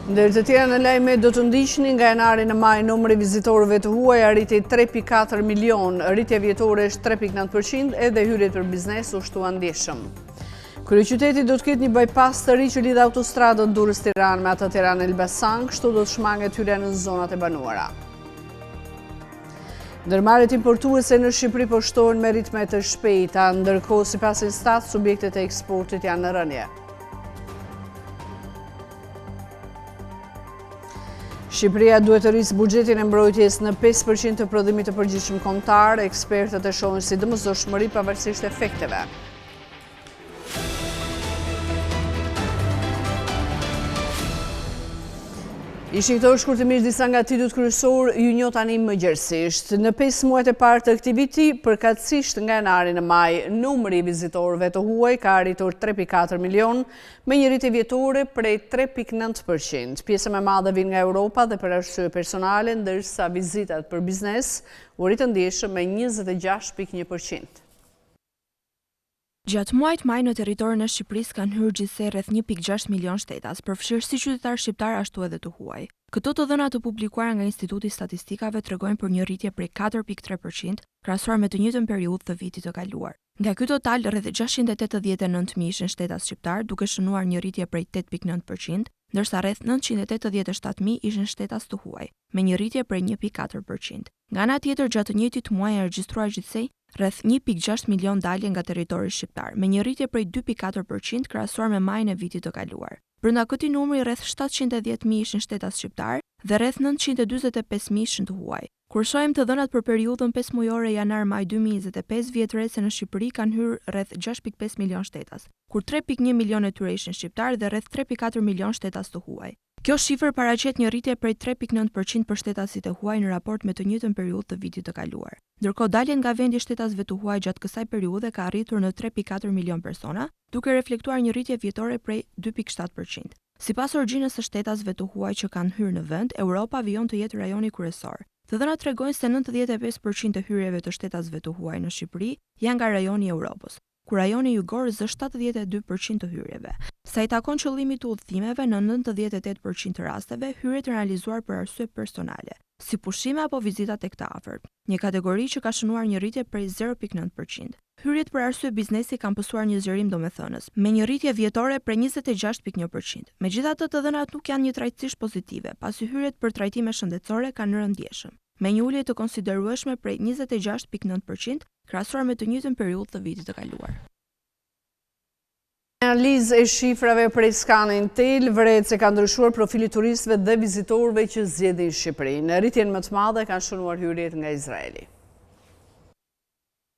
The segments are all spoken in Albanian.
Ndër të tjera në lajme do të ndiqni nga janari në maj numri vizitorëve të huaj arriti 3.4 milion, rritja vjetore është 3.9% edhe hyrjet për biznes u shtuan ndjeshëm. Kryeqyteti do të ketë një bypass të ri që lidh autostradën Durrës-Tiranë me atë Tiranë-Elbasan, kështu do të shmanget hyrja në zonat e banuara. Ndërmarrjet importuese në Shqipëri po shtohen me ritme të shpejta, ndërkohë sipas Instat subjektet e eksportit janë në rënje. Shqipëria duhet të rrisë buxhetin e mbrojtjes në 5% të prodhimit të përgjithshëm kombëtar, ekspertët e shohin si domosdoshmëri pavarësisht efekteve. Ishin këto shkurtimisht disa nga titujt kryesor, ju njoh tani më gjerësisht. Në 5 muajt e parë të këtij viti, përkatësisht nga janari në maj, numri i vizitorëve të huaj ka arritur 3.4 milion, me një rritje vjetore prej 3.9%. Pjesa më e madhe vjen nga Europa dhe për arsye personale, ndërsa vizitat për biznes u rritën ndjeshëm me 26.1%. Gjatë muajit maj në territorin e Shqipërisë kanë hyrë gjithsej rreth 1.6 milion shtetas, përfshirë si qytetar shqiptar ashtu edhe të huaj. Këto të dhëna të publikuara nga Instituti i Statistikave tregojnë për një rritje prej 4.3% krahasuar me të njëjtën periudhë të vitit të kaluar. Nga ky total, rreth 689.000 ishin shtetas shqiptar, duke shënuar një rritje prej 8.9%, ndërsa rreth 987.000 ishin shtetas të huaj, me një rritje prej 1.4%. Nga ana tjetër, gjatë të njëjtit muaji regjistruar gjithsej rreth 1.6 milion dalje nga territori shqiptar, me një rritje prej 2.4% krahasuar me majin e vitit të kaluar. Brenda këtij numri rreth 710.000 ishin shtetas shqiptar dhe rreth 945.000 ishin të huaj. Kur shohim të dhënat për periudhën 5 mujore janar-maj 2025, vjetërese në Shqipëri kanë hyrë rreth 6.5 milion shtetas, kur 3.1 milion e tyre ishin shqiptar dhe rreth 3.4 milion shtetas të huaj. Kjo shifër paraqet një rritje prej 3.9% për shtetasit e huaj në raport me të njëjtën periudhë të vitit të kaluar. Ndërkohë daljen nga vendi i shtetasve të huaj gjatë kësaj periudhe ka arritur në 3.4 milion persona, duke reflektuar një rritje vjetore prej 2.7%. Sipas origjinës së shtetasve të huaj që kanë hyrë në vend, Europa vijon të jetë rajoni kryesor. Të dhënat tregojnë se 95% e hyrjeve të shtetasve të huaj në Shqipëri janë nga rajoni i Europës, ku rajoni jugor zë 72% të hyrjeve. Sa i takon qëllimit të udhëtimeve, në 98% të rasteve, hyrjet janë realizuar për arsye personale, si pushime apo vizita tek të afërt, një kategori që ka shënuar një rritje prej 0.9%. Hyrjet për arsye biznesi kanë pësuar një zgjerim domethënës, me një rritje vjetore prej 26.1%. Megjithatë, të dhënat nuk janë njëtrajtësisht pozitive, pasi hyrjet për trajtime shëndetësore kanë rënë ndjeshëm, me një ulje të konsiderueshme prej 26.9% krahasuar me të njëjtën periudhë të vitit të kaluar. Analizë e shifrave prej Scanintel vret se ka ndryshuar profili turistëve dhe vizitorëve që zgjedhin Shqipërinë. Rritjen më të madhe kanë shënuar hyrjet nga Izraeli.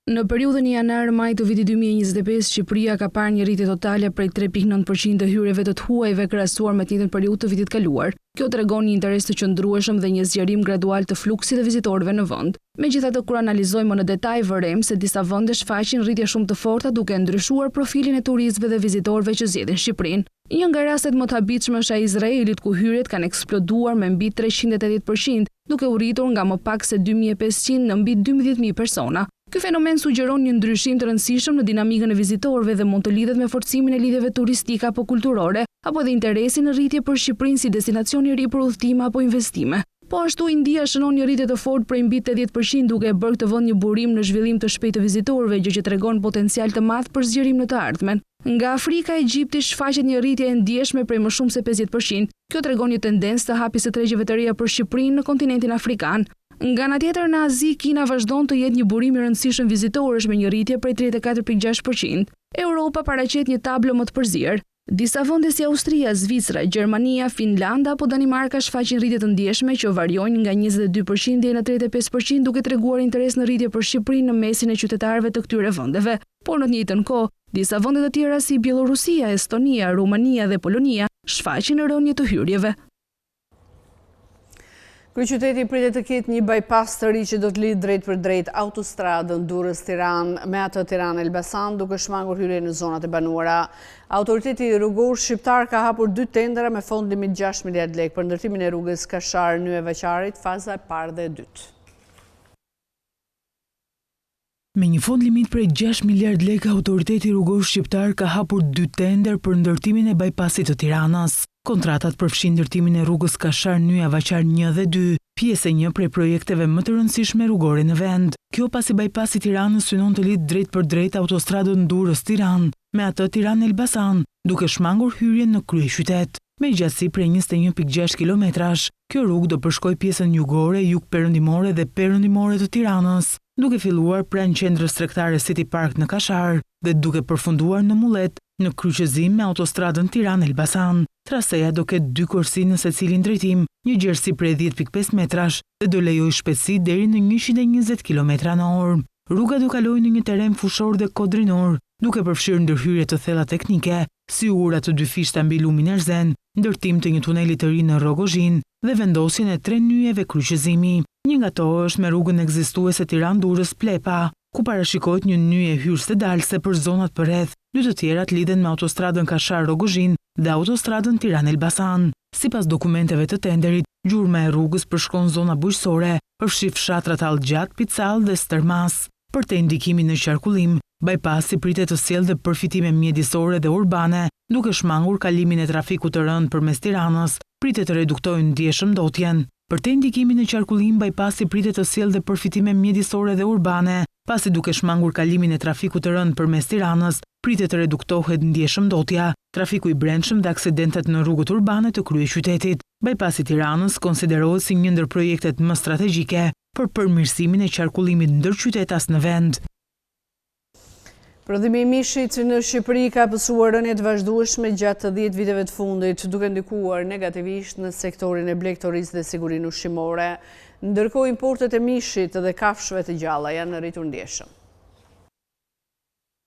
Në periudhën janar-maj të vitit 2025, Shqipëria ka parë një rritje totale prej 3.9% të hyrjeve të huajve krahasuar me të njëjtën periudhë të vitit kaluar. Kjo tregon një interes të qëndrueshëm dhe një zgjerim gradual të fluksit të vizitorëve në vend. Megjithatë, kur analizojmë në detaj, vërejmë se disa vende shfaqin rritje shumë të forta duke ndryshuar profilin e turistëve dhe vizitorëve që zgjedhin Shqipërinë. Një nga rastet më të habitshme është ai i Izraelit, ku hyrjet kanë eksploduar me mbi 380%, duke u rritur nga më pak se 2.500 në mbi 12.000 persona. Ky fenomen sugjeron një ndryshim të rëndësishëm në dinamikën e vizitorëve dhe mund të lidhet me forcimin e lidhjeve turistike apo kulturore, apo dhe interesin në rritje për Shqipërinë si destinacion i ri për udhëtime apo investime. Po ashtu, India shënon një rritje të fortë prej mbi 80% duke bërë këtë vend një burim në zhvillim të shpejtë të vizitorëve, gjë që tregon potencial të madh për zgjerim në të ardhmen. Nga Afrika, Egjipti shfaqet një rritje e ndjeshme prej më shumë se 50%. Kjo tregon një tendencë të hapjes së tregjeve të reja për Shqipërinë në kontinentin afrikan. Nga ana tjetër, në Azi, Kina vazhdon të jetë një burim i rëndësishëm vizitorësh me një rritje prej 34.6%. Europa paraqet një tablo më të përzier. Disa vende si Austria, Zvicra, Gjermania, Finlanda apo Danimarka shfaqin rritje të ndjeshme që variojnë nga 22% deri në 35%, duke treguar interes në rritje për Shqipërinë në mesin e qytetarëve të këtyre vendeve. Por në të njëjtën kohë, disa vende të tjera si Bielorusia, Estonia, Rumania dhe Polonia shfaqin rënje të hyrjeve. Kryeqyteti pritet të ketë një bypass të ri që do të lidh drejt për drejt autostradën Durrës-Tiranë me atë Tiranë-Elbasan, duke shmangur hyrje në zonat e banuara. Autoriteti rrugor shqiptar ka hapur 2 tendera me fond limit 6 miliard lekë për ndërtimin e rrugës Kashar-Nyeva-Qarit, faza e parë dhe e dytë. Me një fond limit prej 6 miliard lekë, autoriteti rrugor shqiptar ka hapur 2 tender për ndërtimin e bypassit të Tiranës. Kontratat përfshin ndërtimin e rrugës Kashar-Nyja Vaçar 1 dhe 2, pjesë e një prej projekteve më të rëndësishme rrugore në vend. Kjo pasi bajpasi Tiranës synon të lidh drejt për drejt autostradën Durrës-Tiranë me atë Tiranë-Elbasan, duke shmangur hyrjen në kryeqytet. Me gjatësi prej 21.6 kilometrash, kjo rrugë do përshkoj pjesën jugore, jug-perëndimore dhe perëndimore të Tiranës, duke filluar pranë qendrës tregtare City Park në Kashar dhe duke përfunduar në Mullet, në kryqëzim me autostradën Tiranë-Elbasan. Traseja do ketë 2 korsi në secilin drejtim, një gjerësi prej 10.5 metrash dhe do lejoj shpejtësi deri në 120 km/h. Rruga do kalojë në një teren fushor dhe kodrinor, duke përfshirë ndërhyrje të thella teknike, si ura të 2 fishta mbi lumin Erzen, ndërtim të një tuneli të ri në Rogozhin dhe vendosjen e 3 nyjeve kryqëzimi. Një nga to është me rrugën ekzistuese Tiranë-Durrës-Plepa, ku parashikohet një nyje hyrëse dalëse për zonat përreth. 2 të tjerat lidhen me autostradën Kashar-Rogozhin dhe autostradën Tiranë-Elbasan. Sipas dokumenteve të tenderit, gjurma e rrugës përshkon zona bujqësore, përfshi fshatrat Allgjat, Picall dhe Stërmas. Për të ndikimin në qarkullim, bajpasi pritet të sjellë dhe përfitime mjedisore dhe urbane, duke shmangur kalimin e trafikut të rënd përmes Tiranës, pritet të reduktojë ndjeshmëndotjen. Për të ndikimin në qarkullim, bajpasi pritet të sjellë dhe përfitime mjedisore dhe urbane, pasi duke shmangur kalimin e trafikut të rënd përmes Tiranës, pritet të reduktohet ndjeshmëndotja, trafiku i brendshëm dhe aksidentet në rrugët urbane të kryeqytetit. Bajpasi Tiranës konsiderohet si një ndër projektet më strategjike për përmirësimin e qarkullimit ndërqytetas në vend. Prodhimi i mishit në Shqipëri ka pësuar rënje të vazhdueshme gjatë 10 viteve të fundit, duke ndikuar negativisht në sektorin e blegtorisë dhe sigurinë ushqimore, ndërkohë importet e mishit dhe kafshëve të gjalla janë rritur ndjeshëm.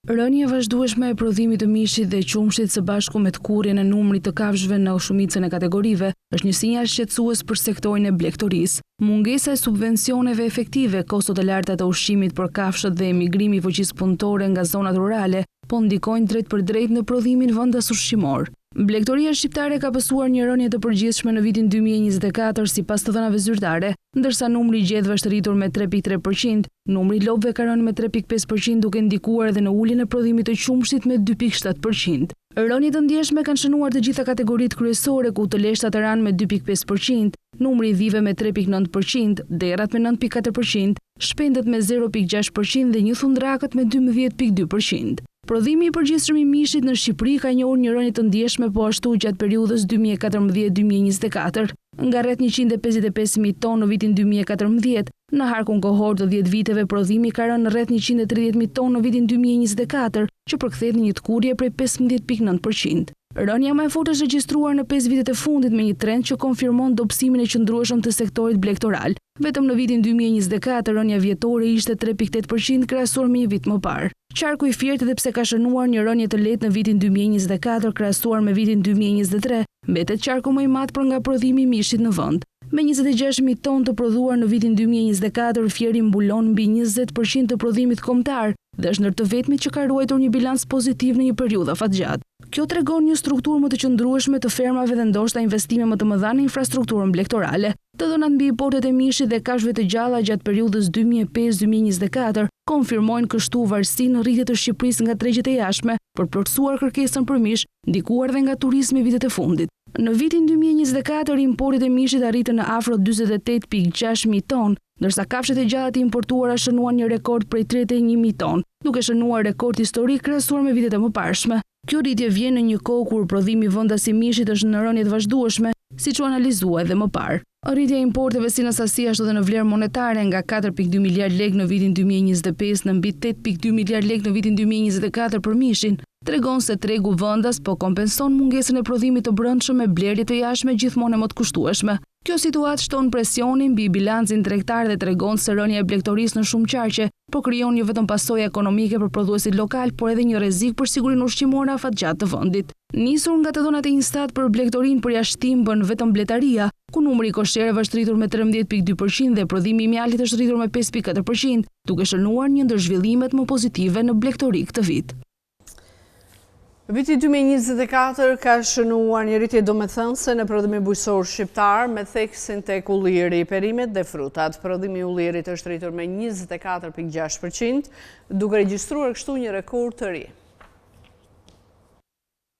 Rënja vazhdueshme e prodhimit të mishit dhe qumshit së bashku me të kurrjen e numrit të kafshëve në shumicën e kategorive është një sinjal shqetësues për sektorin e blegtorisë. Mungesa e subvencioneve efektive, kostot e larta të ushqimit për kafshët dhe emigrimi i fuqisë punëtore nga zonat rurale po ndikojnë drejt për drejt në prodhimin vendas ushqimor. Blegtoria shqiptare ka pësuar një rënje të përgjithshme në vitin 2024 sipas të dhënave zyrtare, ndërsa numri i gjedhëve është rritur me 3.3%, numri i lopëve ka rënë me 3.5% duke ndikuar edhe në uljen e prodhimit të qumshit me 2.7%. Rënjet të ndjeshme kanë shënuar të gjitha kategoritë kryesore ku të leshtat ranë me 2.5%, numri i dhive me 3.9%, derrat me 9.4%, shpendët me 0.6% dhe një thundrakët me 12.2%. Prodhimi i përgjithshëm i mishit në Shqipëri ka njohur një rënje të ndjeshme po ashtu gjatë periudhës 2014-2024, nga rreth 155.000 tonë në vitin 2014, në harkun kohor të 10 viteve prodhimi ka rënë rreth 130.000 tonë në vitin 2024, që përkthehet në një tkurrje prej 15.9%. Rënja më e fortë është regjistruar në 5 vitet e fundit me një trend që konfirmon dobësimin e qëndrueshëm të sektorit blegtoral. Vetëm në vitin 2024 rënja vjetore ishte 3.8% krahasuar me një vit më parë. Qarku i Fiert edhe pse ka shënuar një rënje të lehtë në vitin 2024 krahasuar me vitin 2023, mbetet qarku më i madh për nga prodhimi i mishit në vend. Me 26.000 tonë të prodhuar në vitin 2024, Fieri mbulon mbi 20% të prodhimit kombëtar dhe është ndër të vetmit që ka ruajtur një bilans pozitiv në një periudhë afatgjatë. Kjo tregon një strukturë më të qëndrueshme të fermave dhe ndoshta investime më të mëdha në infrastrukturën blegtorale. Të dhënat mbi importet e mishit dhe kafshëve të gjalla gjatë periudhës 2005-2024 konfirmojnë kështu varësinë në rritje të Shqipërisë nga tregjet e jashtme për plotësuar kërkesën për mish, ndikuar dhe nga turizmi vitet e fundit. Në vitin 2024 importet e mishit arritën në afro 48.6 mijë tonë, ndërsa kafshët e gjalla të importuara shënuan një rekord prej 31.000 tonë, duke shënuar rekord historik krahasuar me vitet e mëparshme. Kjo rritje vjen në një kohë kur prodhimi vendas i mishit është në rënje të vazhdueshme, siç u analizua edhe më parë. Rritja e importeve si në sasi ashtu edhe në vlerë monetare nga 4.2 miliard lekë në vitin 2025 në mbi 8.2 miliard lekë në vitin 2024 për mishin, tregon se tregu vendas po kompenson mungesën e prodhimit të brendshëm me blerje të jashtme gjithmonë më të kushtueshme. Kjo situatë shton presionin mbi bilancin tregtar dhe tregon se rënja e blegtorisë në shumë qarqe po krijon jo vetëm pasojë ekonomike për prodhuesit lokal, por edhe një rrezik për sigurinë ushqimore afatgjatë të vendit. Nisur nga të dhënat e Instat për blegtorinë për jashtim bën vetëm bletaria, ku numri i kosherëve është rritur me 13.2% dhe prodhimi i mjaltit është rritur me 5.4%, duke shënuar një ndër zhvillimet më pozitive në blegtori këtë vit. Viti 2024 ka shënuar një rritje domethënëse në prodhimin bujqësor shqiptar me theksin tek ulliri, perimet dhe frutat. Prodhimi i ullirit është rritur me 24.6%, duke regjistruar kështu një rekord të ri.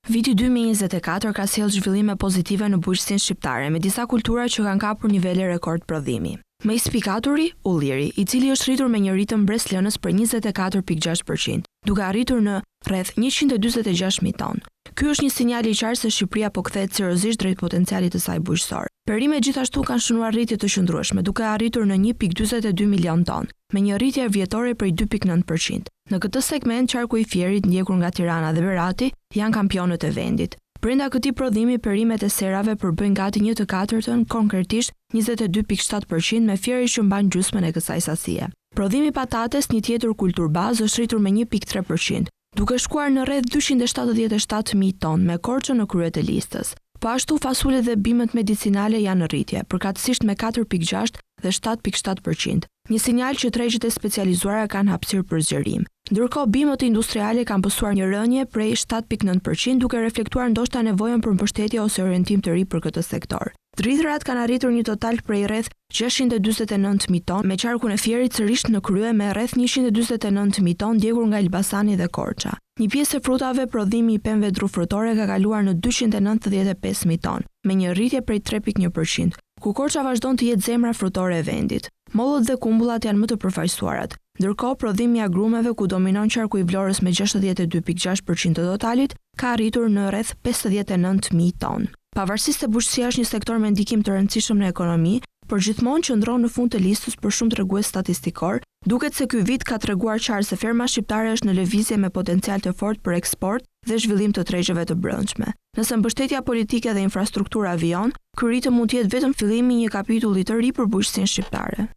Viti 2024 ka sjellë zhvillime pozitive në bujqësinë shqiptare, me disa kultura që kanë kapur nivele rekord prodhimi. Më i spikaturi, ulliri, i cili është rritur me një ritëm breslënës për 24.6%, duke arritur në rreth 146.000 tonë. Ky është një sinjal i qartë se Shqipëria po kthehet seriozisht drejt potencialit të saj bujqësor. Perimet gjithashtu kanë shënuar rritje të qëndrueshme, duke arritur në 1.42 milion tonë, me një rritje vjetore prej 2.9%. Në këtë segment, qarku i Fierit, ndjekur nga Tirana dhe Berati, janë kampionët e vendit. Brenda këtij prodhimi, perimet e serave përbëjnë gati 1/4, konkretisht 22.7%, me Fieri që mban gjysmën e kësaj sasie. Prodhimi patates, një tjetër kultur bazë, është rritur me 1.3%, duke shkuar në rreth 277.000 tonë, me Korçën në krye të listës. Po ashtu fasulet dhe bimët medicinale janë në rritje, përkatësisht me 4.6 dhe 7.7%, një sinjal që tregjet e specializuara kanë hapësirë për zgjerim. Ndërkohë bimët industriale kanë pësuar një rënje prej 7.9%, duke reflektuar ndoshta nevojën për mbështetje ose orientim të ri për këtë sektor. Drithërat kanë arritur një total prej rreth 649.000 tonë, me qarkun e Fierit sërish në krye me rreth 149.000 tonë, ndjekur nga Elbasani dhe Korça. Një pjesë e frutave, prodhimi i pemëve drufrëtore ka kaluar në 295.000 tonë, me një rritje prej 3.1%, ku Korça vazhdon të jetë zemra frutore e vendit. Mollët dhe kumbullat janë më të përfaqësuarat. Ndërkohë, prodhimi i agrumeve, ku dominon qarku i Vlorës me 62.6% të totalit, ka arritur në rreth 59.000 tonë. Pavarësisht se bujqësia është një sektor me ndikim të rëndësishëm në ekonomi, por gjithmonë qëndron në fund të listës për shumë tregues statistikor, duket se ky vit ka treguar qartë se ferma shqiptare është në lëvizje me potencial të fortë për eksport dhe zhvillim të tregjeve të brendshme. Nëse mbështetja politike dhe infrastruktura avion, ky ritëm mund të jetë vetëm fillimi i një kapitulli të ri për bujqësinë shqiptare.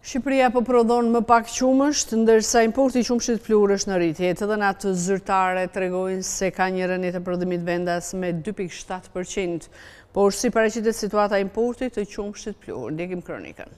Shqipëria po prodhon më pak qumësht, ndërsa importi i qumshtit plur është në rritje. Të dhënat zyrtare tregojnë se ka një rënje të prodhimit vendas me 2.7%, por si paraqitet situata e importit të qumshtit plur. Ndjekim kronikën.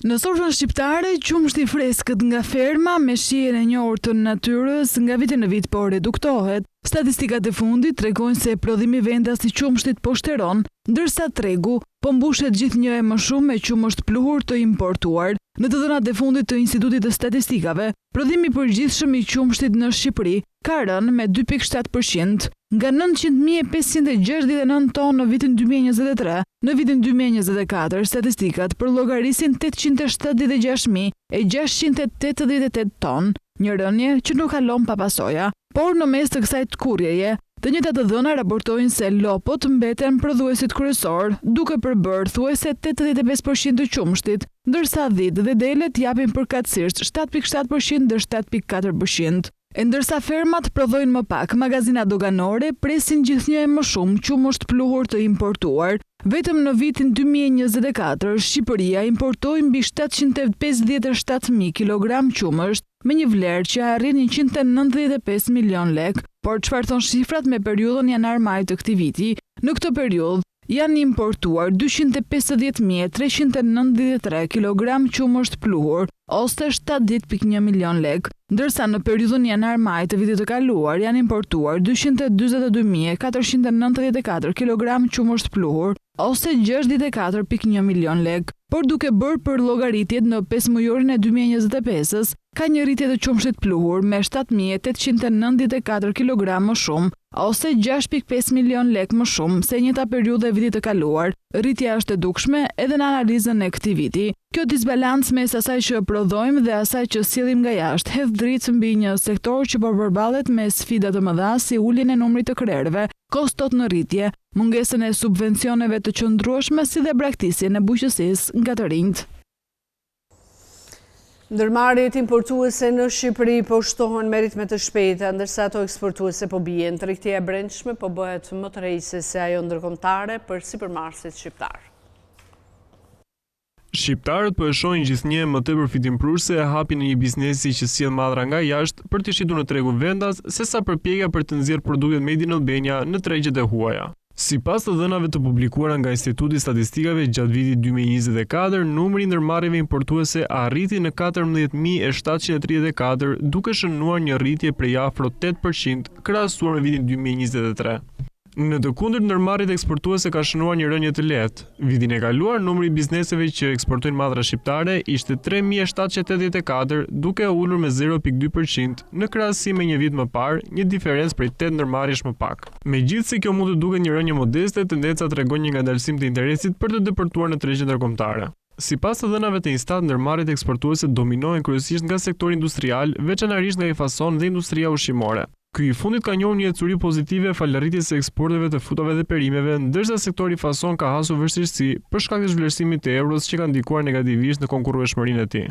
Në sorfën shqiptare, qumshti freskët nga ferma me shijen e njohur të natyrës nga viti në vit po reduktohet. Statistikat e fundit tregojnë se prodhimi vendas i qumshtit po shteron, ndërsa tregu po mbushet gjithnjë e më shumë me qumësht pluhur të importuar. Në të dhënat e fundit të Institutit të Statistikave, prodhimi përgjithshëm i qumshtit në Shqipëri ka rënë me 2.7%, nga 900.569 tonë në vitin 2023, në vitin 2024, statistikat përllogarisin 876.688 tonë, një rënje që nuk kalon pa pasoja, por në mes të kësaj kurjeje, të njëjtat të dhëna raportojnë se lopot mbeten prodhuesit kryesor, duke përbërë thuajse 85% të qumshtit, ndërsa dhitë dhe delet japin përkatësisht 7.7% dhe 7.4%. E ndërsa fermat prodhojnë më pak, magazinat doganore presin gjithnjë e më shumë qumësht pluhur të importuar. Vetëm në vitin 2024, Shqipëria importoi mbi 757.000 kg qumësht, me një vlerë që arrin 195 milion lek, por çfarë thon shifrat me periudhën janar-maj të këtij viti? Në këtë periudhë janë importuar 250.393 kg qumësht pluhur, ose 70.1 milion lek, ndërsa në periudhën janar-maj të vitit të kaluar janë importuar 242.494 kg qumësht pluhur, ose 64.1 milion lek. Por duke bërë për llogaritjet në 5 mujorin e 2025-s, ka një rritje të qumshtit pluhur me 7.894 kg më shumë, ose 6.5 milion lek më shumë se njëjta periudhë e vitit të kaluar. Rritja është e dukshme edhe në analizën e këtij viti. Kjo disbalancë mes asaj që prodhojmë dhe asaj që sjellim nga jashtë hedh dritë mbi një sektor që po përballet me sfida të mëdha si uljen e numrit të krerëve, kostot në rritje, mungesën e subvencioneve të qëndrueshme si dhe braktisjen e bujqësisë nga të rinjt. Ndërmarrjet importuese në Shqipëri po shtohen me ritme të shpejta, ndërsa ato eksportuese po bien. Tregtia e brendshme po bëhet më tërheqëse se ajo ndërkombëtare për sipërmarrësit shqiptar. Shqiptarët po e shohin gjithnjë më tepër fitimprurse e hapjen e një biznesi që sjell madhra nga jashtë për të shitur në tregun vendas, sesa përpjekja për të nxjerrë produktet Made in Albania në tregjet e huaja. Sipas të dhënave të publikuara nga Instituti Statistikave gjatë vitit 2024, numri i ndërmarrjeve importuese arriti në 14.734, duke shënuar një rritje prej afro 8% krahasuar me vitin 2023. Në të kundërt, ndërmarrjet eksportuese ka shënuar një rënje të lehtë. Vitin e kaluar, numri i bizneseve që eksportojnë madhra shqiptare ishte 3784, duke ulur me 0.2% në krahasim me një vit më parë, një diferencë prej 8 ndërmarrjesh më pak. Megjithëse kjo mund të duket një rënje modeste, tendenca tregon një ngadalësim të interesit për të depërtuar në tregjet ndërkombëtare. Sipas të dhënave të Instat, ndërmarrjet eksportuese dominohen kryesisht nga sektori industrial, veçanërisht nga i fason dhe industria ushqimore. Ky i fundit ka njohur një ecuri pozitive falë rritjes së eksporteve të frutave dhe perimeve, ndërsa sektori fason ka hasur vështirësi për shkak të zhvlerësimit të euros që ka ndikuar negativisht në konkurrueshmërinë e tij.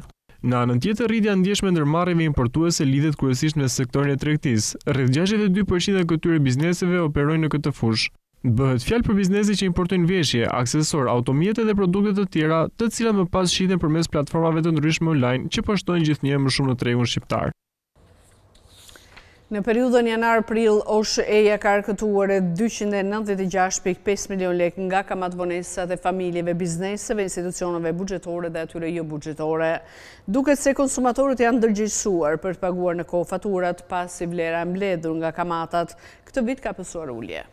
Në anën tjetër, rritja e ndjeshme e ndërmarrjeve importuese lidhet kryesisht me sektorin e tregtisë. Rreth 62% e këtyre bizneseve operojnë në këtë fushë. Bëhet fjalë për biznese që importojnë veshje, aksesor, automjete dhe produkte të tjera, të cilat më pas shiten përmes platformave të ndryshme online që poshtojnë gjithnjë më shumë në tregun shqiptar. Në periudhën janar-prill, OSHE ka arkëtuar 296.5 milion lek nga kamatvonesat e familjeve, bizneseve, institucioneve buxhetore dhe atyre jo buxhetore. Duket se konsumatorët janë ndërgjegjësuar për të paguar në kohë faturat pasi vlera e mbledhur nga kamatat këtë vit ka pësuar ulje.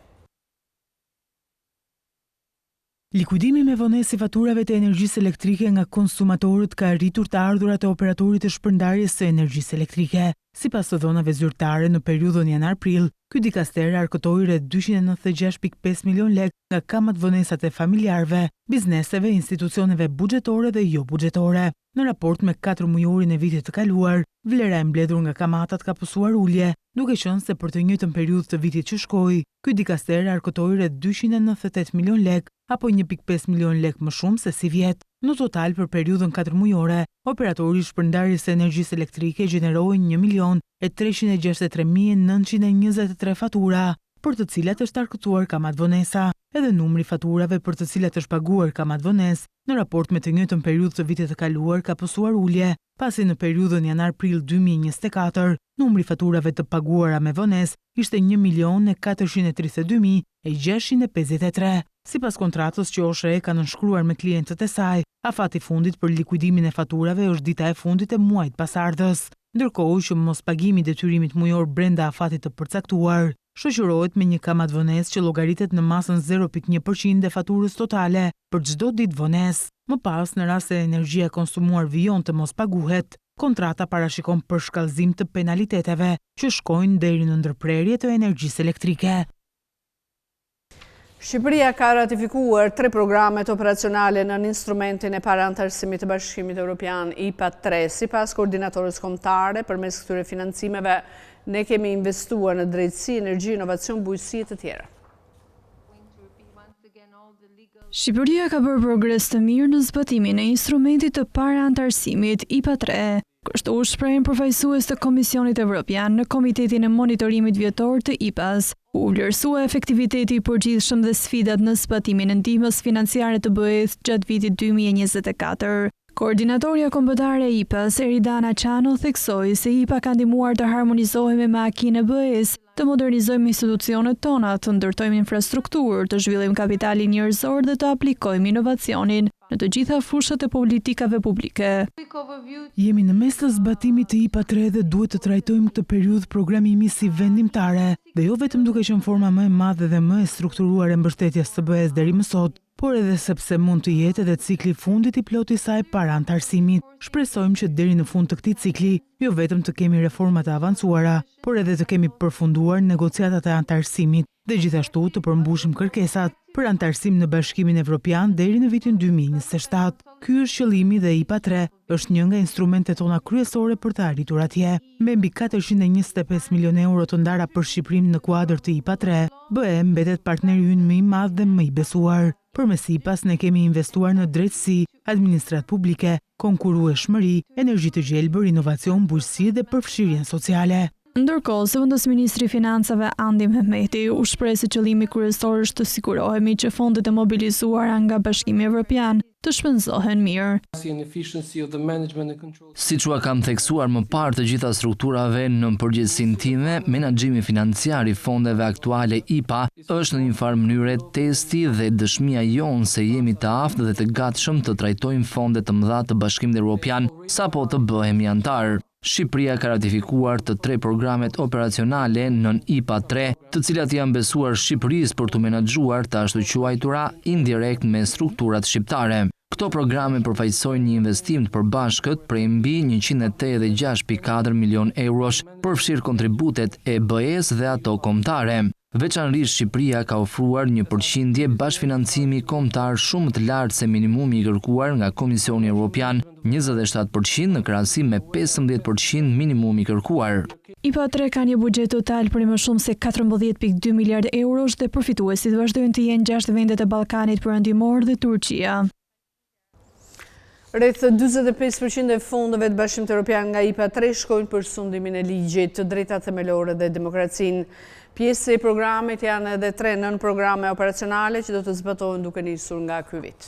Likuidimi me vonesë i faturave të energjisë elektrike nga konsumatorët ka rritur të ardhurat e operatorit të shpërndarjes së energjisë elektrike. Sipas të dhënave zyrtare, në periudhën janar-prill, ky dikaster arkëtoi rreth 296.5 milion lek nga kamatvonesat e familjarëve, bizneseve, institucioneve buxhetore dhe jo buxhetore. Në raport me 4 mujorin e vitit të kaluar, vlera e mbledhur nga kamatat ka pësuar ulje, duke qenë se për të njëjtën periudhë të vitit që shkoi, ky dikaster arkëtoi rreth 298 milion lek, apo 1.5 milion lek më shumë se si vjet. Në total, për periudhën 4 mujore, operatori i shpërndarjes së energjisë elektrike gjeneroi 1.363.923 fatura, për të cilat është arkëtuar kamatvonesa. Edhe numri faturave për të cilat është paguar kamatvonesë në raport me të njëjtën periudhë të vitit të kaluar ka pësuar ulje, pasi në periudhën janar-prill 2024, numri faturave të paguara me vonesë ishte 1.432.653. Sipas kontratës që OSHE ka nënshkruar me klientët e saj, afati fundit për likuidimin e faturave është dita e fundit e muajit pasardhës, ndërkohë që mospagimi i detyrimit mujor brenda afatit të përcaktuar shoqërohet me një kamatvonesë që llogaritet në masën 0.1% e faturës totale për çdo ditë vonesë. Më pas, në rast se energjia konsumuar vijon të mos paguhet, kontrata parashikon përshkallëzim të penaliteteve që shkojnë deri në ndërprerje të energjisë elektrike. Shqipëria ka ratifikuar 3 programet operacionale në instrumentin e parantarësimit të Bashkimit Evropian IPA 3. Sipas koordinatorës kombëtare, përmes këtyre financimeve, ne kemi investuar në drejtësi, energji, inovacion, bujqësi e të tjera. Shqipëria ka bërë progres të mirë në zbatimin e instrumentit të parantarësimit IPA 3. Kështu shprehën përfaqësues të Komisionit Evropian në Komitetin e Monitorimit Vjetor të IPA-s, u vlerësua efektiviteti i përgjithshëm dhe sfidat në zbatimin e ndihmës financiare të BE-s gjatë vitit 2024. Koordinatoria kombëtare e IPA-s, Eridana Çano, theksoi se IPA ka ndihmuar të harmonizohemi me akin e BE-s, të modernizojmë institucionet tona, të ndërtojmë infrastrukturë, të zhvillim kapitalin njerëzor dhe të aplikojmë inovacionin në të gjitha fushat e politikave publike. Jemi në mes të zbatimit të IPA 3 dhe duhet të trajtojmë këtë periudhë programimi si vendimtare, dhe jo vetëm duke qenë forma më e madhe dhe më e strukturuar e mbështetjes së BE-s deri më sot, por edhe sepse mund të jetë edhe cikli fundit i plotë i saj para antarësimit. Shpresojmë që deri në fund të këtij cikli, jo vetëm të kemi reforma të avancuara, por edhe të kemi përfunduar negociatat e antarësimit dhe gjithashtu të përmbushim kërkesat për antarësim në Bashkimin Evropian deri në vitin 2027. Ky është qëllimi dhe IPA 3 është një nga instrumentet tona kryesore për të arritur atje. Me mbi 425 milion euro të ndara për Shqipërinë në kuadër të IPA 3, BE mbetet partneri ynë më i madh dhe më i besuar. Përmes IPA-s ne kemi investuar në drejtësi, administratë publike, konkurrueshmëri, energji të gjelbër, inovacion, bujqësi dhe përfshirjen sociale. Ndërkohë, Zëvendës Ministri i Financave Andi Mehmeti u shpreh se qëllimi kryesor është të sigurohemi që fondet e mobilizuara nga Bashkimi Evropian të shpenzohen mirë. Siç ua kam theksuar më parë, të gjitha strukturave në përgjegjësinë time, menaxhimi financiar i fondeve aktuale IPA është në një farë mënyrë testi dhe dëshmia jonë se jemi të aftë dhe të gatshëm të trajtojmë fonde të mëdha të Bashkimit Evropian sapo të bëhemi antar. Shqipëria ka ratifikuar të 3 programet operacionale nën IPA 3, të cilat janë besuar Shqipërisë për të menaxhuar të ashtu quajtura indirekt me strukturat shqiptare. Këto programe përfaqësojnë një investim të përbashkët prej mbi 186.4 milion eurosh, përfshirë kontributet e BE-s dhe ato kombëtare. Veçanërisht Shqipëria ka ofruar një përqindje bashkëfinancimi kombëtar shumë të lartë se minimumi i kërkuar nga Komisioni Evropian, 27% në krahasim me 15% minimumi i kërkuar. IPA 3 ka një buxhet total për më shumë se 14.2 miliard eurosh dhe përfituesit vazhdojnë të jenë 6 vendet e Ballkanit Perëndimor dhe Turqia. Rreth 45% e fondeve të Bashkimit Evropian nga IPA 3 shkojnë për sundimin e ligjit, të drejtat themelore dhe demokracinë. Pjesë e programit janë edhe 3 nën programe operacionale që do të zbatohen duke nisur nga ky vit.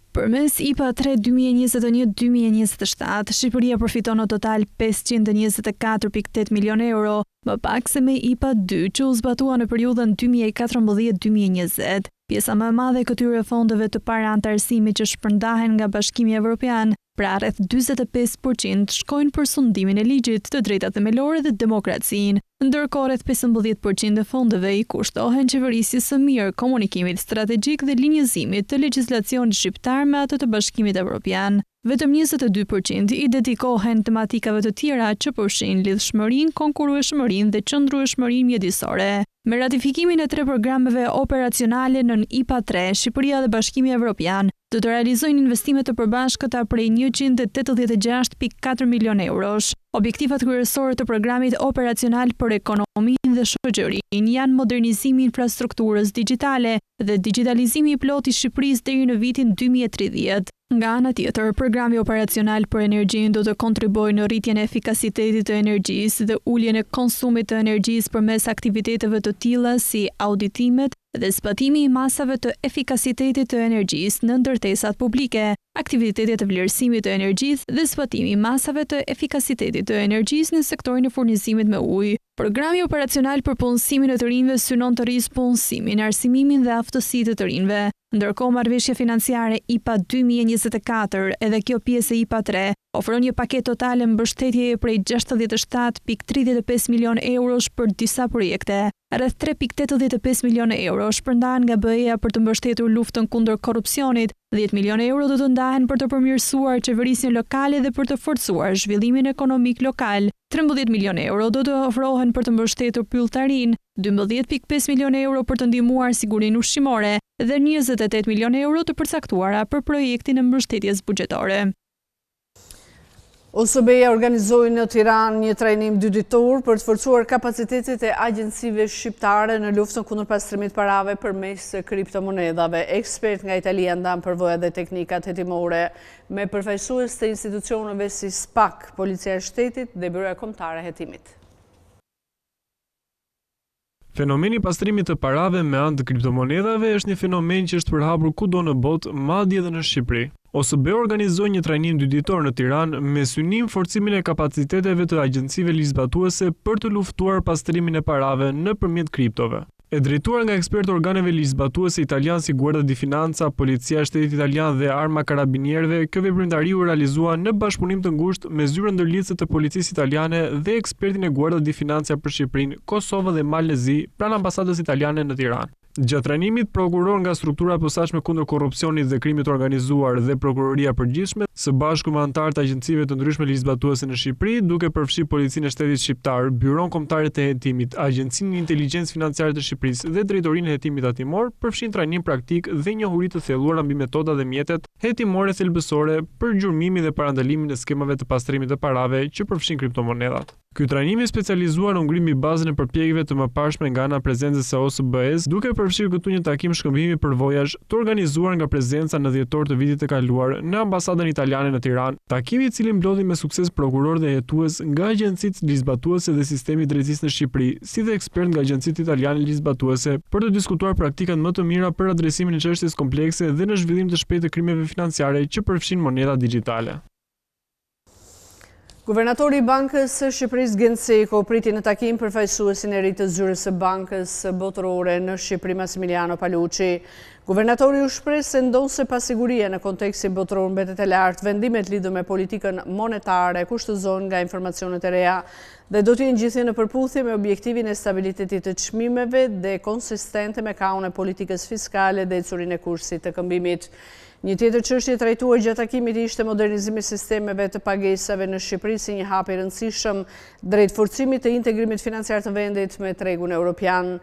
Përmes IPA 3 2021-2027, Shqipëria përfiton në total 524.8 milion euro, më pak se me IPA 2 që u zbatua në periudhën 2014-2020. Pjesa më e madhe e këtyre fondeve të para antarësimit që shpërndahen nga Bashkimi Evropian, pra rreth 45% shkojnë për sundimin e ligjit, të drejtat themelore dhe demokracinë, ndërkohë rreth 15% e fondeve i kushtohen qeverisjes së mirë, komunikimit strategjik dhe linjëzimit të legjislacionit shqiptar me atë të Bashkimit Evropian. Vetëm 22% i dedikohen tematikave të tjera që përfshin lidhshmërinë, konkurrueshmërinë dhe qëndrueshmërinë mjedisore. Me ratifikimin e 3 programeve operacionale nën IPA 3, Shqipëria dhe Bashkimi Evropian do të realizojnë investime të përbashkëta prej 186.4 milion eurosh. Objektivat kryesore të programit operacional për ekonominë dhe shoqërinë janë modernizimi i infrastrukturës digjitale dhe digitalizimi i plotë i Shqipërisë deri në vitin 2030. Nga ana tjetër, programi operacional për energjinë do të kontribuojë në rritjen e efikasitetit të energjisë dhe uljen e konsumit të energjisë përmes aktiviteteve të tilla si auditimet dhe zbatimi i masave të efikasitetit të energjisë në ndërtesat publike, aktivitetet të vlerësimit të energjisë dhe zbatimi i masave të efikasitetit të energjisë në sektorin e furnizimit me ujë. Programi operacional për punësimin e të rinjve synon të rrisë punësimin, arsimimin dhe aftësitë të rinjve. Ndërkohë marrëveshja financiare IPA 2024, edhe kjo pjesë e IPA 3, ofron një paketë totale mbështetjeje prej 67.35 milion eurosh për disa projekte. Rreth 3.85 milion euro shpërndahen nga BE-ja për të mbështetur luftën kundër korrupsionit, 10 milion euro do të ndahen për të përmirësuar qeverisjen lokale dhe për të forcuar zhvillimin ekonomik lokal. 13 milion euro do të ofrohen për të mbështetur pyllëtarinë, 12.5 milion euro për të ndihmuar sigurinë ushqimore dhe 28 milion euro të përcaktuara për projektin e mbështetjes buxhetore. OSB-ja organizoi në Tiranë një trajnim 2 ditor për të forcuar kapacitetet e agjencive shqiptare në luftën kundër pastrimit parave përmes kriptomonedhave. Ekspert nga Italia ndan përvoja dhe teknikat hetimore me përfaqësues të institucioneve si SPAK, Policia e Shtetit dhe Byroja Kombëtare e Hetimit. Fenomeni pastrimit të parave me anë të kriptomonedhave është një fenomen që është përhapur kudo në botë, madje edhe në Shqipëri. OSB organizoi një trajnim 2 ditor në Tiranë me synim forcimin e kapaciteteve të agjencive ligjzbatuese për të luftuar pastrimin e parave nëpërmjet kriptove. E drejtuar nga ekspertë organeve ligjzbatuese italian si Guardia di Finanza, Policia e Shtetit Italian dhe Arma Karabinierëve, kjo veprimtari u realizua në bashkëpunim të ngushtë me zyrën ndërlidhëse të policisë italiane dhe ekspertin e Guardia di Finanza për Shqipërinë, Kosovë dhe Malezi pranë ambasadës italiane në Tiranë. Gjatë trajnimit, prokuror nga struktura e posaçme kundër korrupsionit dhe krimit të organizuar dhe prokuroria përgjithshme, së bashku me anëtarë të agjencive të ndryshme ligjzbatuese në Shqipëri, duke përfshirë Policinë e Shtetit Shqiptar, Byron Kombëtare të Hetimit, Agjencinë e Inteligjencë Financiare të Shqipërisë dhe Drejtorinë e Hetimit Hetimor, përfshin trajnim praktik dhe njohuri të thelluara mbi metoda dhe mjetet hetimore thelbësore për gjurmimin dhe parandalimin e skemave të pastrimit të parave që përfshin kriptomonedhat. Ky trajnim i specializuar u ngri mbi bazën e përpjekjeve të mëparshme nga ana prezencës së OSB-s, duke përfshirë këtu një takim shkëmbimi përvojash të organizuar nga prezenca në dhjetor të vitit të kaluar në ambasadën italiane në Tiranë. Takimi i cili mblodhi me sukses prokuror dhe hetues nga agjencitë ligjzbatuese dhe sistemi i drejtësisë në Shqipëri, si dhe ekspert nga agjencitë italiane ligjzbatuese për të diskutuar praktikat më të mira për adresimin e çështjes komplekse dhe në zhvillim të shpejtë të krimeve financiare që përfshin monedha digjitale. Guvernatori i Bankës së Shqipërisë Genseko priti në takim përfaqësuesin e ri të zyrës së Bankës Botërore në Shqipëri Massimiliano Paluçi. Guvernatori u shpreh se ndonse pasiguria në kontekstin botëror mbetet e lartë, vendimet lidhur me politikën monetare kushtëzohen nga informacionet e reja dhe do të jenë gjithë në përputhje me objektivin e stabilitetit të çmimeve dhe konsistente me kaun e politikës fiskale dhe ecurinë e kursit të këmbimit. Një tjetër çështje trajtuar gjatë takimit ishte modernizimi i sistemeve të pagesave në Shqipëri si një hap i rëndësishëm drejt forcimit të integrimit financiar të vendit me tregun evropian.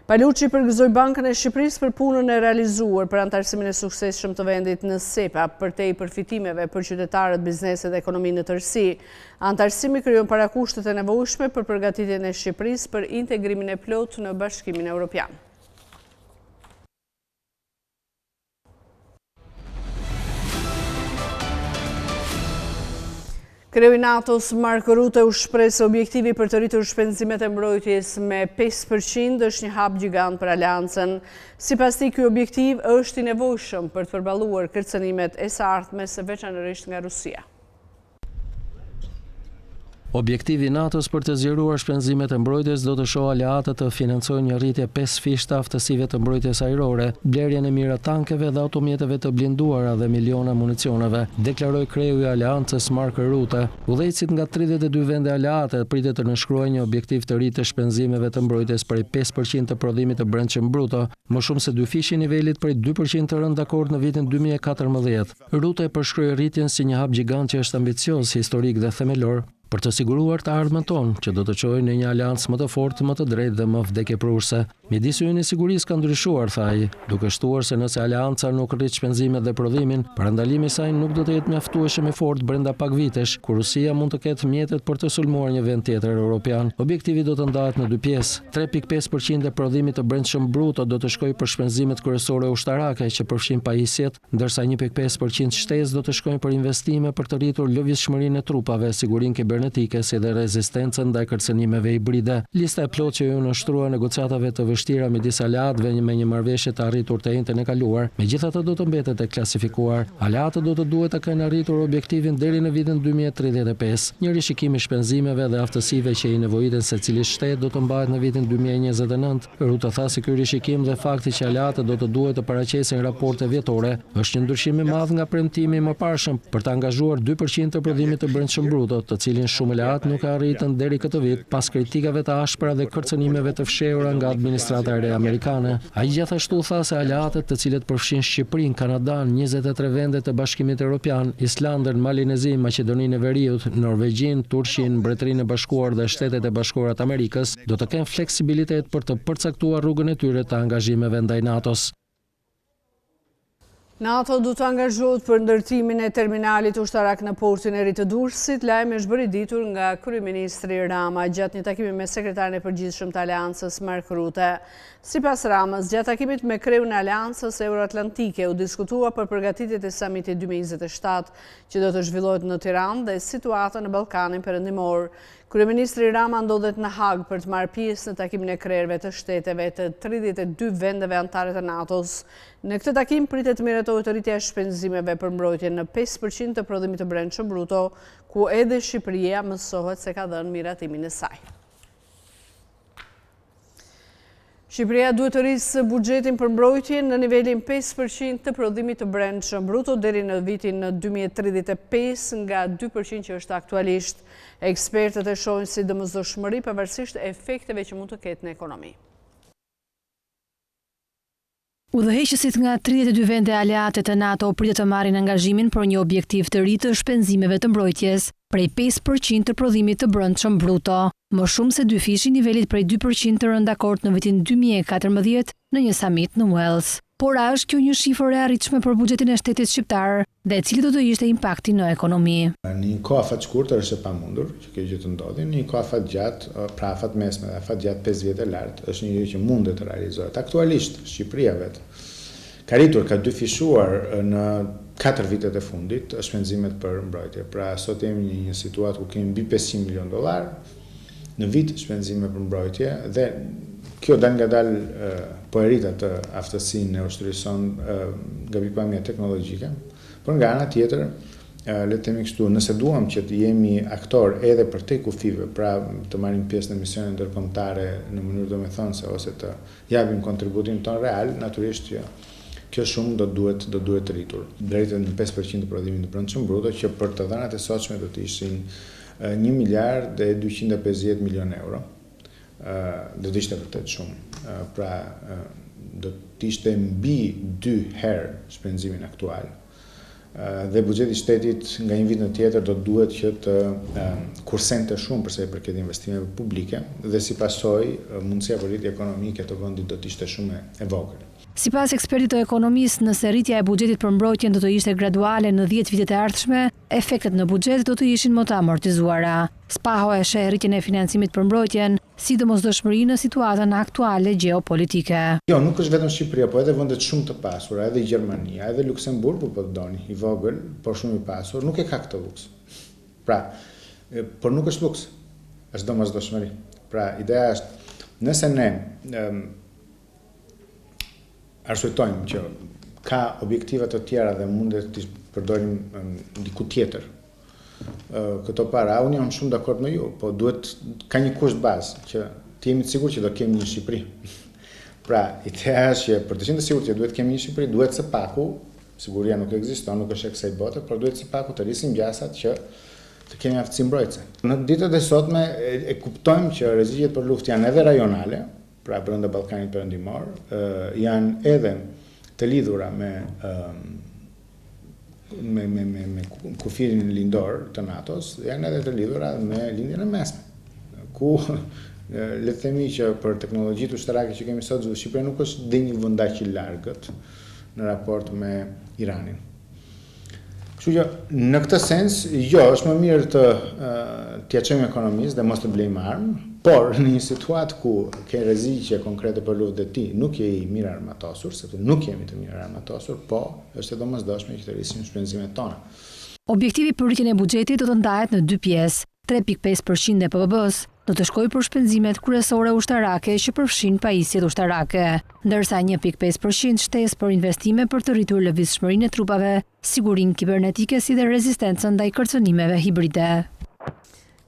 Paluçi përgëzoi Bankën e Shqipërisë për punën e realizuar për antarësimin e suksesshëm të vendit në SEPA përtej përfitimeve për qytetarët, bizneset dhe ekonominë në tërësi. Antarësimi krijon parakushtet e nevojshme për përgatitjen e Shqipërisë për integrimin e plotë në Bashkimin Evropian. Kreu i NATO-s Mark Rutte u shpreh se objektivi për të rritur shpenzimet e mbrojtjes me 5% është një hap gjigant për aleancën. Sipas tij, ky objektiv është i nevojshëm për të përballuar kërcënimet e së ardhmes, veçanërisht nga Rusia. Objektivi i NATO-s për të zgjeruar shpenzimet e mbrojtjes do të shohë aleatët të financojnë një rritje 5 të aftësive të mbrojtjes ajrore, blerjen e miratankeve dhe automjeteve të blinduara dhe miliona municioneve, deklaroi kreu i aleancës Mark Rutte. Udhëheqësit nga 32 vende aleate pritet të nënshkruajnë një objektiv të ri të shpenzimeve të mbrojtjes prej 5% të prodhimit të brendshëm bruto, më shumë se dyfishi i nivelit prej 2% të rënë dakord në vitin 2014. Rutte përshkroi rritjen si një hap gjigant që është ambicioz, historik dhe themelor për të siguruar të ardhmen tonë, që do të çojë në një aleancë më të fortë, më të drejtë dhe më vdekjeprurse. Mjedis hyjnë e sigurisë ka ndryshuar, tha ai, duke shtuar se nëse aleanca nuk rrit shpenzimet dhe prodhimin, parandalimi i saj nuk do të jetë mjaftueshëm i fortë brenda pak vitesh, kur Rusia mund të ketë mjetet për të sulmuar një vend tjetër evropian. Objektivi do të ndahet në dy pjesë. 3.5% e prodhimit të brendshëm bruto do të shkojë për shpenzimet kryesore ushtarake që përfshin pajisjet, ndërsa 1.5% shtesë do të shkojnë për investime për të rritur lëvizshmërinë e trupave, sigurinë kibernetike si dhe rezistencën ndaj kërcënimeve hibride. Lista e plotë që u nënshtrua negociatave të vështira midis aleatëve me një marrëveshje të arritur të njëjtën e kaluar, megjithatë do të mbetet e klasifikuar. Aleatët do të duhet të kenë arritur objektivin deri në vitin 2035. Një rishikim i shpenzimeve dhe aftësive që i nevojiten secili shtet do të mbahet në vitin 2029. Rutte tha se ky rishikim dhe fakti që aleatët do të duhet të paraqesin raporte vjetore është një ndryshim i madh nga premtimi i mëparshëm për të angazhuar 2% të prodhimit të brendshëm bruto, të cilin shumë aleat nuk e arritën deri këtë vit pas kritikave të ashpra dhe kërcënimeve të fshehura nga administrata e re amerikane. Ai gjithashtu tha se aleatët, të cilët përfshin Shqipërinë, Kanadan, 23 vende të Bashkimit Evropian, Islandën, Malinezinë, Maqedoninë e Veriut, Norvegjinë, Turqinë, Mbretërinë e Bashkuar dhe Shtetet e Bashkuara të Amerikës, do të kenë fleksibilitet për të përcaktuar rrugën e tyre të angazhimeve ndaj NATO-s. NATO du të angazhohet për ndërtimin e terminalit ushtarak në portin e ri të Durrësit, lajmi është bërë i ditur nga kryeministri Rama gjatë një takimi me sekretarin e përgjithshëm të Aleancës Mark Rutte. Sipas Ramës, gjatë takimit me kreun e Aleancës Euroatlantike u diskutua për përgatitjet e samitit 2027 që do të zhvillohet në Tiranë dhe situata në Ballkanin Perëndimor. Kryeministri Rama ndodhet në Hag për të marrë pjesë në takimin e krerëve të shteteve të 32 vendeve anëtare të NATO-s. Në këtë takim pritet të miratohet rritja e shpenzimeve për mbrojtjen në 5% të prodhimit të brendshëm bruto, ku edhe Shqipëria mësohet se ka dhënë miratimin e saj. Shqipëria duhet të rrisë buxhetin për mbrojtje në nivelin 5% të prodhimit të brendshëm bruto deri në vitin 2035 nga 2% që është aktualisht. Ekspertët e shohin si domosdoshmëri pavarësisht efekteve që mund të ketë në ekonomi. Udhëheqësit nga 32 vende aleate të NATO pritet të marrin angazhimin për një objektiv të ri të shpenzimeve të mbrojtjes, prej 5% të prodhimit të brendshëm bruto, më shumë se dyfishi nivelit prej 2% të rënë dakord në vitin 2014 në një samit në Wales. Por a është kjo një shifër e arritshme për buxhetin e shtetit shqiptar dhe cili do të ishte impakti në ekonomi? Në një kohë afat shkurtër është e pamundur që kjo gjë të ndodhi, në një kohë afat gjatë, pra afat mesme dhe afat gjatë 5 vjet e lartë, është një gjë që mundet të realizohet. Aktualisht Shqipëria vetë ka rritur, ka dyfishuar në 4 vitet e fundit shpenzimet për mbrojtje. Pra sot jemi në një situatë ku kemi mbi $500 milion në vit shpenzime për mbrojtje dhe kjo dal nga dal po e rrit atë aftësinë e ushtrisë nga pikpamja teknologjike, por nga ana tjetër le të themi kështu, nëse duam që të jemi aktor edhe për te kufive, pra të marrim pjesë në misione ndërkombëtare në mënyrë domethënëse ose të japim kontributin ton real, natyrisht që kjo shumë do duhet rritur. Drejt në 5% të prodhimit të brendshëm bruto, që për të dhënat e sotshme do të ishin 1 miliard e 250 milion euro. Do të ishte vërtet shumë. Pra do të ishte mbi 2 herë shpenzimin aktual. Dhe buxheti i shtetit nga një vit në tjetër do duhet që të kursente shumë përsa i përket investimeve publike dhe si pasojë mundësia për rritje ekonomike të vendit do të ishte shumë e vogël. Sipas ekspertit të ekonomisë, nëse rritja e buxhetit për mbrojtjen do të ishte graduale në 10 vitet e ardhshme, efektet në buxhet do të ishin më të amortizuara. Spaho e sheh rritjen e financimit për mbrojtjen, sidomosdoshmëri në situatën aktuale gjeopolitike. Jo, nuk është vetëm Shqipëria, po edhe vendet shumë të pasura, edhe Gjermania, edhe Luksemburgu po të doni, i vogël, por shumë i pasur, nuk e ka këtë luks. Pra, por nuk është luks, është domosdoshmëri. Pra, ideja është, nëse ne arsyetojmë që ka objektiva të tjera dhe mundet të përdorim diku tjetër këto para, unë jam shumë dakord me ju, po duhet ka një kusht bazë që të jemi të sigurt që do kemi një Shqipëri. Pra, ideja është që për të qenë të sigurt që duhet kemi një Shqipëri, duhet së paku, siguria nuk ekziston, nuk është e kësaj bote, por duhet së paku të rrisim gjasat që të kemi aftësi mbrojtëse. Në ditët e sotme e kuptojmë që rrezikët për luftë janë edhe rajonale, pra brenda Ballkanit Perëndimor, janë edhe të lidhura me kufirin lindor të NATO-s, janë edhe të lidhura me lindjen e mesme, ku le të themi që për teknologjitë ushtarake që kemi sot, Shqipëria nuk është dhe një vend aq i largët në raport me Iranin. Kështu që në këtë sens, jo, është më mirë të t'ia çojmë ekonomisë dhe mos të blejmë armë, por në një situatë ku ke rreziqe konkrete për luftë dhe ti nuk je i mirë armatosur, sepse nuk jemi të mirë armatosur, po është e domosdoshme që të rrisim shpenzimet tona. Objektivi për rritjen e buxhetit do të ndahet në 2 pjesë. 3.5% e PBB-s do të shkojë për shpenzimet kryesore ushtarake që përfshin pajisjet ushtarake, ndërsa 1.5% shtesë për investime për të rritur lëvizshmërinë e trupave, sigurinë kibernetike si dhe rezistencën ndaj kërcënimeve hibride.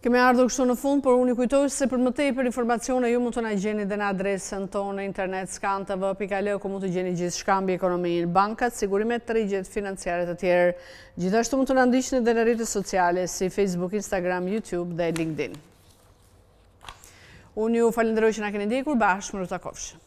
Kemi ardhur kështu në fund, por unë i kujtoj se për më tepër informacione ju mund të na gjeni dhe në adresën tonë në internet scan.tv.al, ku mund të gjeni gjithë shkambi ekonominë, bankat, sigurimet, tregjet financiare të tjerë. Gjithashtu mund të na ndiqni dhe në rrjetet sociale si Facebook, Instagram, YouTube dhe LinkedIn. Unë ju falenderoj që na keni ndjekur, bashkë më takofshë.